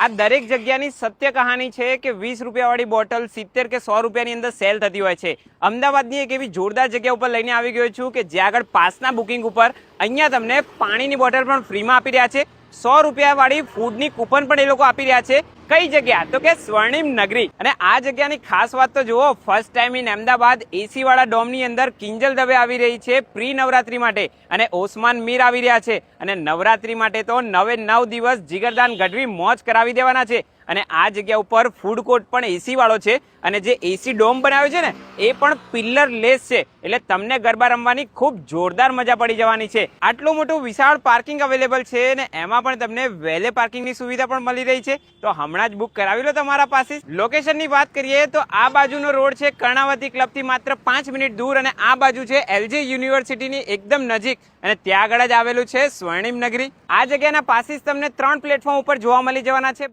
આ દરેક જગ્યાની સત્ય કહાની છે કે 20 રૂપિયાવાળી બોટલ 70 કે 100 રૂપિયાની અંદર સેલ થતી હોય છે। અમદાવાદની એક એવી જોરદાર જગ્યા ઉપર લઈને આવી ગયો છું કે જ્યાં આગળ પાસના બુકિંગ ઉપર અહીંયા તમને પાણીની બોટલ પણ ફ્રીમાં આપી રહ્યા છે। 100 રૂપિયાવાળી ફૂડની કૂપન પણ એ લોકો આપી રહ્યા છે। કઈ જગ્યા તો કે સ્વર્ણિમ નગરી। અને આ જગ્યાની ખાસ વાત તો જુઓ, ફર્સ્ટ ટાઈમ ઇન અમદાવાદ એસી વાળા ડોમની અંદર કિંજલ દવે આવી રહી છે પ્રી નવરાત્રી માટે, અને ઓસમાન મીર આવી રહ્યા છે। અને નવરાત્રી માટે તો 9 દિવસ જીગરદાન ગઢવી મોજ કરાવી દેવાના છે। અને આ જગ્યા ઉપર ફૂડ કોર્ટ પણ એસી વાળો છે, અને જે એસી ડોમ બનાવ્યો છે ને એ પણ પિલ્લર લેસ છે, એટલે તમને ગરબા રમવાની ખૂબ જોરદાર મજા પડી જવાની છે। આટલું મોટું વિશાળ પાર્કિંગ અવેલેબલ છે, અને એમાં પણ તમને વેલે પાર્કિંગની સુવિધા પણ મળી રહી છે। તો હમણાં જ બુક કરાવી લો તમારા પાસે। લોકેશનની વાત કરીએ તો આ બાજુનો રોડ છે કર્ણાવતી ક્લબથી માત્ર 5 મિનિટ દૂર, અને આ બાજુ છે એલજી યુનિવર્સિટીની એકદમ નજીક, અને ત્યાં આગળ જ આવેલું છે સ્વર્ણિમ નગરી। આ જગ્યાના પાસીસ તમને 3 પ્લેટફોર્મ ઉપર જોવા મળી જવાના છે।